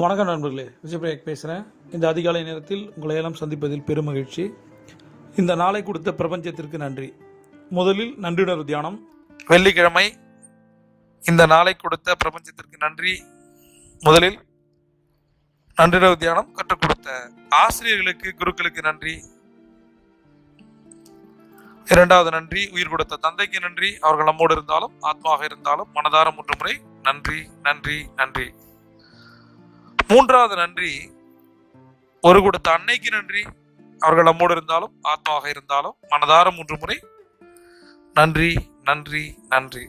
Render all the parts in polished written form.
வணக்கம் நண்பர்களே, விஜயபிரேக் பேசுகிறேன். இந்த அதிகாலை நேரத்தில் உங்களை எல்லாம் சந்திப்பதில் பெரும் மகிழ்ச்சி. இந்த நாளை கொடுத்த பிரபஞ்சத்திற்கு நன்றி. முதலில் நன்றியுணர்வு தியானம். வெள்ளிக்கிழமை இந்த நாளை கொடுத்த பிரபஞ்சத்திற்கு நன்றி. முதலில் நன்றியுணர்வு தியானம் கற்றுக் கொடுத்த ஆசிரியர்களுக்கு, குருக்களுக்கு நன்றி. இரண்டாவது நன்றி உயிர் கொடுத்த தந்தைக்கு நன்றி. அவர்கள் நம்மோடு இருந்தாலும் ஆத்மாவாக இருந்தாலும் மனதார 3 முறை நன்றி நன்றி நன்றி. மூன்றாவது நன்றி ஒரு கொடுத்த அன்னைக்கு நன்றி. அவர்கள் நம்மோடு இருந்தாலும் ஆத்மாவாக இருந்தாலும் மனதார 3 முறை நன்றி நன்றி நன்றி.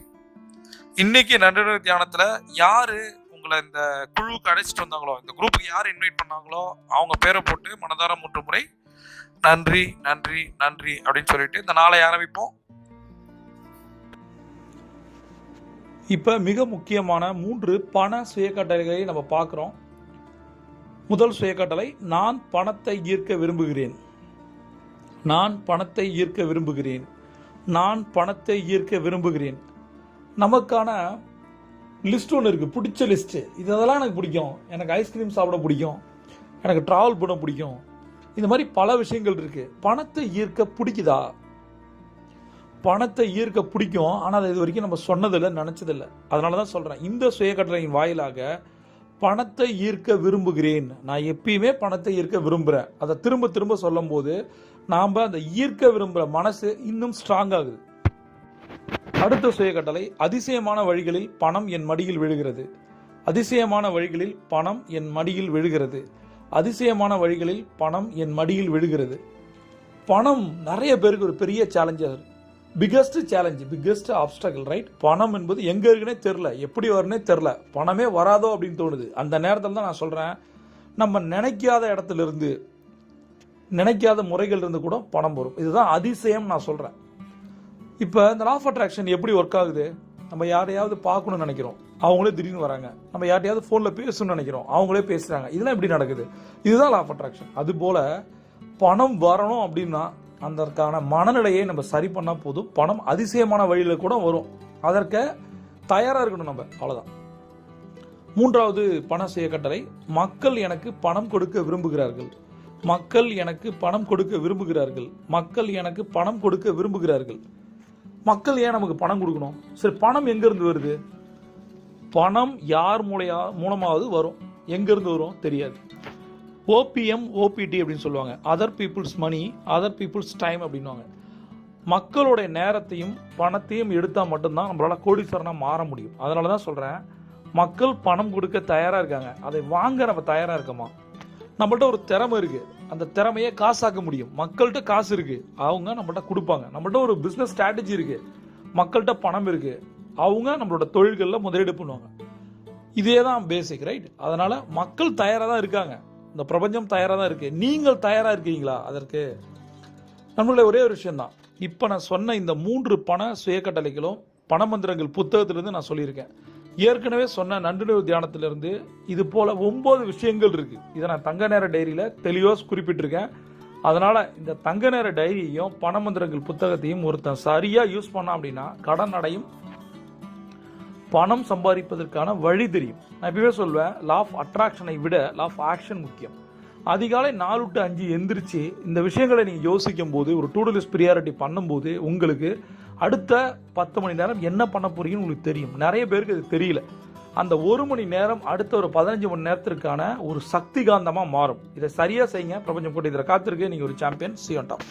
இன்னைக்கு நன்றி தியானத்துல யாரு உங்களை இந்த குழுவுக்கு அழைச்சிட்டு வந்தாங்களோ, இந்த குரூப்புக்கு யார் இன்வைட் பண்ணாங்களோ அவங்க பேரை போட்டு மனதார 3 முறை நன்றி நன்றி நன்றி அப்படின்னு சொல்லிட்டு இந்த நாளை ஆரம்பிப்போம். இப்ப மிக முக்கியமான 3 பண சுயக்கட்டளைகளை நம்ம பார்க்கிறோம். முதல் சுயக்கட்டளை, நான் பணத்தை ஈர்க்க விரும்புகிறேன். நான் பணத்தை ஈர்க்க விரும்புகிறேன். நான் பணத்தை ஈர்க்க விரும்புகிறேன். நமக்கான லிஸ்ட் ஒன்று இருக்குது, பிடிச்ச லிஸ்ட்டு. இதெல்லாம் எனக்கு பிடிக்கும். எனக்கு ஐஸ்கிரீம் சாப்பிட பிடிக்கும், எனக்கு ட்ராவல் பண்ண பிடிக்கும். இந்த மாதிரி பல விஷயங்கள் இருக்குது. பணத்தை ஈர்க்க பிடிக்குதா? பணத்தை ஈர்க்க பிடிக்கும், ஆனால் அது இது வரைக்கும் நம்ம சொன்னதில்லை, நினச்சதில்லை. அதனால தான் சொல்கிறேன், இந்த சுயக்கட்டளையின் வாயிலாக பணத்தை ஈர்க்க விரும்புகிறேன். நான் எப்பயுமே பணத்தை ஈர்க்க விரும்புகிறேன். அதை திரும்ப திரும்ப சொல்லும் போது நாம் அந்த ஈர்க்க விரும்புகிற மனசு இன்னும் ஸ்ட்ராங் ஆகுது. அடுத்த சுயக்கட்டளை, அதிசயமான வழிகளில் பணம் என் மடியில் விழுகிறது. அதிசயமான வழிகளில் பணம் என் மடியில் விழுகிறது. அதிசயமான வழிகளில் பணம் என் மடியில் விழுகிறது. பணம் நிறைய பேருக்கு ஒரு பெரிய challenger, biggest challenge, biggest obstacle, right? பணம் என்பது எங்கே இருக்குன்னே தெரில, எப்படி வரும்னே தெரில, பணமே வராதோ அப்படின்னு தோணுது. அந்த நேரத்தில் தான் நான் சொல்கிறேன், நம்ம நினைக்காத இடத்துல இருந்து, நினைக்காத முறைகள் இருந்து கூட பணம் வரும். இதுதான் அதிசயம் நான் சொல்கிறேன். இப்போ இந்த லா ஆஃப் அட்ராக்ஷன் எப்படி ஒர்க் ஆகுது? நம்ம யாரையாவது பார்க்கணும்னு நினைக்கிறோம், அவங்களே திடீர்னு வராங்க. நம்ம யார்ட்டையாவது ஃபோனில் பேசணும்னு நினைக்கிறோம், அவங்களே பேசுகிறாங்க. இதெல்லாம் எப்படி நடக்குது? இதுதான் லா ஆஃப் அட்ராக்ஷன். அதுபோல் பணம் வரணும் அப்படின்னா அதற்கான மனநிலையை நம்ம சரி பண்ணால் போதும். பணம் அதிசயமான வழியில் கூட வரும். அதற்கு தயாராக இருக்கணும் நம்ம, அவ்வளோதான். மூன்றாவது பண சுயக்கட்டளை, மக்கள் எனக்கு பணம் கொடுக்க விரும்புகிறார்கள். மக்கள் எனக்கு பணம் கொடுக்க விரும்புகிறார்கள். மக்கள் எனக்கு பணம் கொடுக்க விரும்புகிறார்கள். மக்கள் ஏன் நமக்கு பணம் கொடுக்கணும்? சரி, பணம் எங்கேருந்து வருது? பணம் யார் மூலமாவது வரும். எங்கேருந்து வரும் தெரியாது. ஓபிஎம், ஓபிடி அப்படின்னு சொல்லுவாங்க, அதர் பீப்புள்ஸ் மணி, அதர் பீப்புள்ஸ் டைம் அப்படின்வாங்க. மக்களுடைய நேரத்தையும் பணத்தையும் எடுத்தால் மட்டும்தான் நம்மளால் கோடீஸ்வரனாக மாற முடியும். அதனால தான் சொல்கிறேன், மக்கள் பணம் கொடுக்க தயாராக இருக்காங்க, அதை வாங்க நம்ம தயாராக இருக்கோமா? நம்மள்ட்ட ஒரு திறமை இருக்குது, அந்த திறமையை காசாக்க முடியும். மக்கள்கிட்ட காசு இருக்குது, அவங்க நம்மள்ட்ட கொடுப்பாங்க. நம்மள்ட்ட ஒரு பிஸ்னஸ் ஸ்ட்ராட்டஜி இருக்குது, மக்கள்கிட்ட பணம் இருக்குது, அவங்க நம்மளோட தொழில்களில் முதலீடு பண்ணுவாங்க. இதே தான் பேசிக், ரைட்? அதனால் மக்கள் தயாராக தான் இருக்காங்க, இந்த பிரபஞ்சம் தயாராக தான் இருக்குது. நீங்கள் தயாராக இருக்கீங்களா அதற்கு? நம்மளுடைய ஒரே ஒரு விஷயம்தான், இப்போ நான் சொன்ன இந்த 3 பண சுயக்கட்டளைகளும் பணமந்திரங்கள் புத்தகத்திலிருந்து நான் சொல்லியிருக்கேன். ஏற்கனவே சொன்ன நன்றியுணர்வு தியானத்திலிருந்து இது போல் 9 விஷயங்கள் இருக்குது. இதை நான் தங்க நேர டைரியில் தெளிவாக குறிப்பிட்டிருக்கேன். அதனால் இந்த தங்க நேர டைரியையும் பணமந்திரங்கள் புத்தகத்தையும் ஒருத்தன் சரியாக யூஸ் பண்ணான் அப்படின்னா கடன் அடையும், பணம் சம்பாதிப்பதற்கான வழி தெரியும். நான் எப்பவே சொல்வேன், லா ஆஃப் அட்ராக்ஷனை விட லா ஆஃப் ஆக்ஷன் முக்கியம். அதிகாலை 4 to 5 எந்திரிச்சு இந்த விஷயங்களை நீங்கள் யோசிக்கும் போது, ஒரு டூ டூ லிஸ்ட் ப்ரியாரிட்டி பண்ணும்போது உங்களுக்கு அடுத்த 10 மணி நேரம் என்ன பண்ண போறீங்கன்னு உங்களுக்கு தெரியும். நிறைய பேருக்கு அது தெரியல. அந்த 1 மணி நேரம் அடுத்த ஒரு 15 மணி நேரத்திற்கான ஒரு சக்தி காந்தமாக மாறும். இதை சரியாக செய்யுங்க. பிரபஞ்சம் போட்டு இதில் காத்திருக்கு. நீங்கள் ஒரு champion. See you on top.